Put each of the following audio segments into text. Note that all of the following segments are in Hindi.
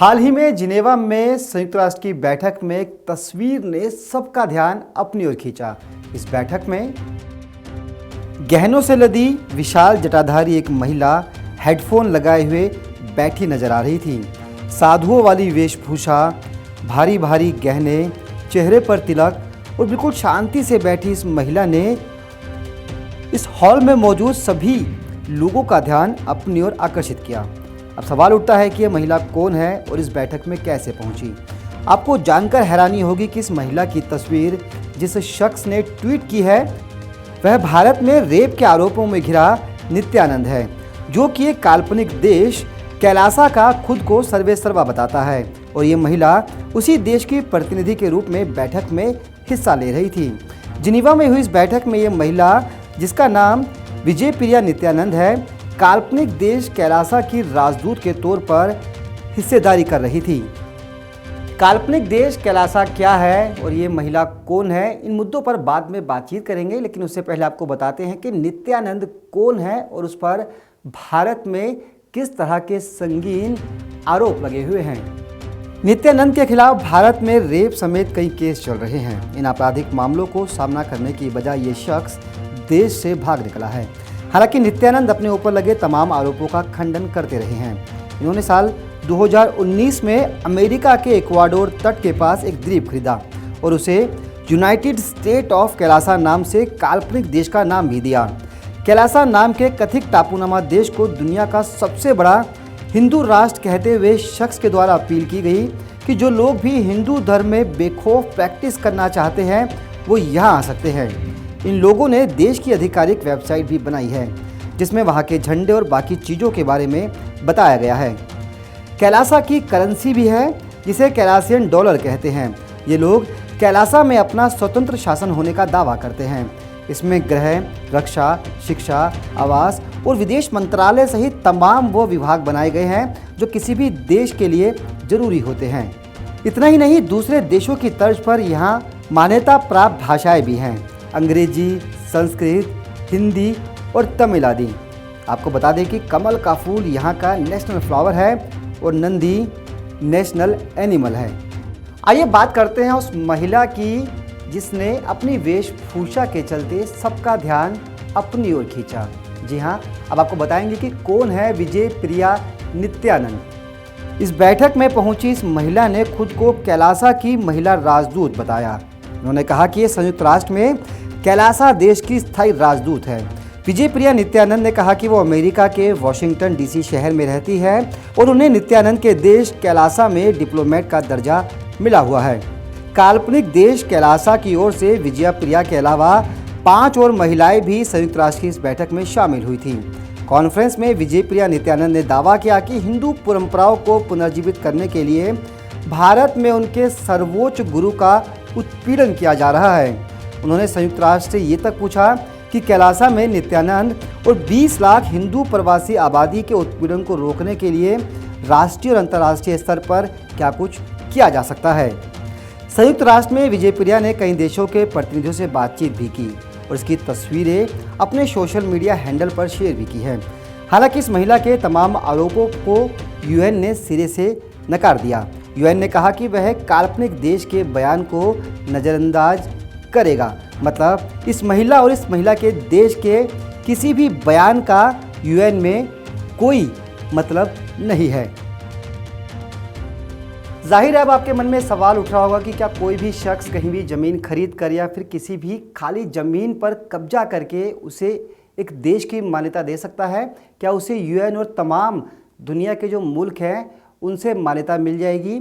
हाल ही में जिनेवा में संयुक्त राष्ट्र की बैठक में एक तस्वीर ने सबका ध्यान अपनी ओर खींचा। इस बैठक में गहनों से लदी विशाल जटाधारी एक महिला हेडफोन लगाए हुए बैठी नजर आ रही थी। साधुओं वाली वेशभूषा, भारी भारी गहने, चेहरे पर तिलक और बिल्कुल शांति से बैठी इस महिला ने इस हॉल में मौजूद सभी लोगों का ध्यान अपनी ओर आकर्षित किया। अब सवाल उठता है कि यह महिला कौन है और इस बैठक में कैसे पहुंची। आपको जानकर हैरानी होगी कि इस महिला की तस्वीर जिस शख्स ने ट्वीट की है वह भारत में रेप के आरोपों में घिरा नित्यानंद है, जो कि एक काल्पनिक देश कैलासा का खुद को सर्वेसर्वा बताता है। और ये महिला उसी देश की प्रतिनिधि के रूप में बैठक में हिस्सा ले रही थी। जिनेवा में हुई इस बैठक में ये महिला, जिसका नाम विजयप्रिया नित्यानंद है, काल्पनिक देश कैलासा की राजदूत के तौर पर हिस्सेदारी कर रही थी। काल्पनिक देश कैलासा क्या है और ये महिला कौन है, इन मुद्दों पर बाद में बातचीत करेंगे, लेकिन उससे पहले आपको बताते हैं कि नित्यानंद कौन है और उस पर भारत में किस तरह के संगीन आरोप लगे हुए हैं। नित्यानंद के खिलाफ भारत में रेप समेत कई केस चल रहे हैं। इन आपराधिक मामलों को सामना करने की बजाय ये शख्स देश से भाग निकला है। हालांकि नित्यानंद अपने ऊपर लगे तमाम आरोपों का खंडन करते रहे हैं। इन्होंने साल 2019 में अमेरिका के इक्वाडोर तट के पास एक द्वीप खरीदा और उसे यूनाइटेड स्टेट ऑफ कैलासा नाम से काल्पनिक देश का नाम भी दिया। कैलासा नाम के कथित टापूनुमा देश को दुनिया का सबसे बड़ा हिंदू राष्ट्र कहते हुए शख्स के द्वारा अपील की गई कि जो लोग भी हिंदू धर्म में बेखौफ प्रैक्टिस करना चाहते हैं वो यहाँ आ सकते हैं। इन लोगों ने देश की आधिकारिक वेबसाइट भी बनाई है, जिसमें वहाँ के झंडे और बाकी चीज़ों के बारे में बताया गया है। कैलासा की करेंसी भी है, जिसे कैलासियन डॉलर कहते हैं। ये लोग कैलासा में अपना स्वतंत्र शासन होने का दावा करते हैं। इसमें गृह, रक्षा, शिक्षा, आवास और विदेश मंत्रालय सहित तमाम वो विभाग बनाए गए हैं जो किसी भी देश के लिए जरूरी होते हैं। इतना ही नहीं, दूसरे देशों की तर्ज पर यहाँ मान्यता प्राप्त भाषाएं भी हैं, अंग्रेजी, संस्कृत, हिंदी और तमिल आदि। आपको बता दें कि कमल का फूल यहाँ का नेशनल फ्लावर है और नंदी नेशनल एनिमल है। आइए बात करते हैं उस महिला की जिसने अपनी वेशभूषा के चलते सबका ध्यान अपनी ओर खींचा। जी हाँ, अब आपको बताएंगे कि कौन है विजयप्रिया नित्यानंद। इस बैठक में पहुंची इस महिला ने खुद को कैलासा की महिला राजदूत बताया। उन्होंने कहा कि ये संयुक्त राष्ट्र में कैलासा देश की स्थायी राजदूत है। विजयप्रिया नित्यानंद ने कहा कि वो अमेरिका के वॉशिंगटन डीसी शहर में रहती है और उन्हें नित्यानंद के देश कैलासा में डिप्लोमेट का दर्जा मिला हुआ है। काल्पनिक देश कैलासा की ओर से विजयप्रिया के अलावा 5 और महिलाएं भी संयुक्त राष्ट्र की इस बैठक में शामिल हुई थी। कॉन्फ्रेंस में विजयप्रिया नित्यानंद ने दावा किया कि हिंदू परंपराओं को पुनर्जीवित करने के लिए भारत में उनके सर्वोच्च गुरु का उत्पीड़न किया जा रहा है। उन्होंने संयुक्त राष्ट्र से ये तक पूछा कि कैलासा में नित्यानंद और 20 लाख हिंदू प्रवासी आबादी के उत्पीड़न को रोकने के लिए राष्ट्रीय और अंतर्राष्ट्रीय स्तर पर क्या कुछ किया जा सकता है। संयुक्त राष्ट्र में विजयप्रिया ने कई देशों के प्रतिनिधियों से बातचीत भी की और इसकी तस्वीरें अपने सोशल मीडिया हैंडल पर शेयर भी की है। हालांकि इस महिला के तमाम आरोपों को यूएन ने सिरे से नकार दिया। यूएन ने कहा कि वह काल्पनिक देश के बयान को नज़रअंदाज करेगा। मतलब इस महिला और इस महिला के देश के किसी भी बयान का यूएन में कोई मतलब नहीं है। जाहिर है अब आपके मन में सवाल उठ रहा होगा कि क्या कोई भी शख्स कहीं भी ज़मीन खरीद कर या फिर किसी भी खाली ज़मीन पर कब्जा करके उसे एक देश की मान्यता दे सकता है? क्या उसे यूएन और तमाम दुनिया के जो मुल्क हैं उनसे मान्यता मिल जाएगी?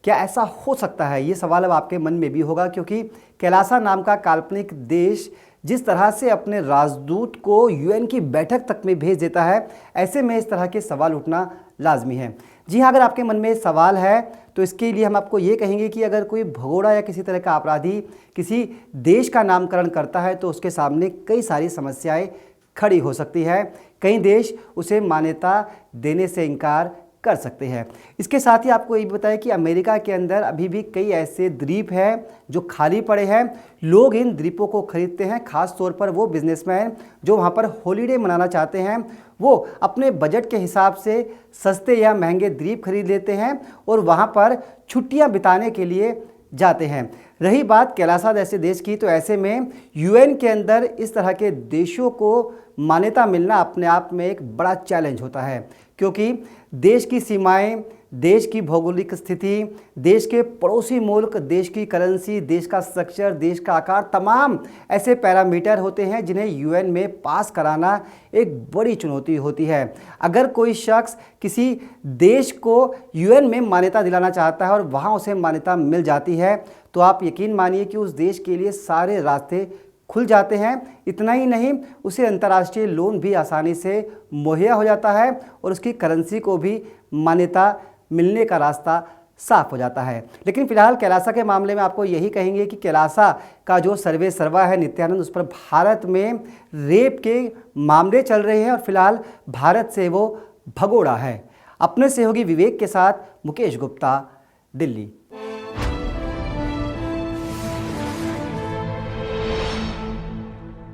क्या ऐसा हो सकता है? ये सवाल अब आपके मन में भी होगा, क्योंकि कैलासा नाम का काल्पनिक देश जिस तरह से अपने राजदूत को यूएन की बैठक तक में भेज देता है, ऐसे में इस तरह के सवाल उठना लाजमी है। जी हाँ, अगर आपके मन में सवाल है तो इसके लिए हम आपको ये कहेंगे कि अगर कोई भगोड़ा या किसी तरह का अपराधी किसी देश का नामकरण करता है तो उसके सामने कई सारी समस्याएं खड़ी हो सकती है। कई देश उसे मान्यता देने से इनकार कर सकते हैं। इसके साथ ही आपको ये भी बताएं कि अमेरिका के अंदर अभी भी कई ऐसे द्वीप हैं जो खाली पड़े हैं। लोग इन द्वीपों को खरीदते हैं, खास तौर पर वो बिजनेसमैन जो वहाँ पर हॉलीडे मनाना चाहते हैं। वो अपने बजट के हिसाब से सस्ते या महंगे द्वीप खरीद लेते हैं और वहाँ पर छुट्टियाँ बिताने के लिए जाते हैं। रही बात कैलासा जैसे देश की, तो ऐसे में यूएन के अंदर इस तरह के देशों को मान्यता मिलना अपने आप में एक बड़ा चैलेंज होता है, क्योंकि देश की सीमाएं, देश की भौगोलिक स्थिति, देश के पड़ोसी मुल्क, देश की करेंसी, देश का स्ट्रक्चर, देश का आकार, तमाम ऐसे पैरामीटर होते हैं जिन्हें यूएन में पास कराना एक बड़ी चुनौती होती है। अगर कोई शख्स किसी देश को यूएन में मान्यता दिलाना चाहता है और वहाँ उसे मान्यता मिल जाती है, तो आप यकीन मानिए कि उस देश के लिए सारे रास्ते खुल जाते हैं। इतना ही नहीं, उसे अंतर्राष्ट्रीय लोन भी आसानी से मुहैया हो जाता है और उसकी करेंसी को भी मान्यता मिलने का रास्ता साफ हो जाता है। लेकिन फिलहाल कैलासा के मामले में आपको यही कहेंगे कि कैलासा का जो सर्वे सर्वा है नित्यानंद, उस पर भारत में रेप के मामले चल रहे हैं और फिलहाल भारत से वो भगोड़ा है। अपने सहयोगी विवेक के साथ मुकेश गुप्ता, दिल्ली।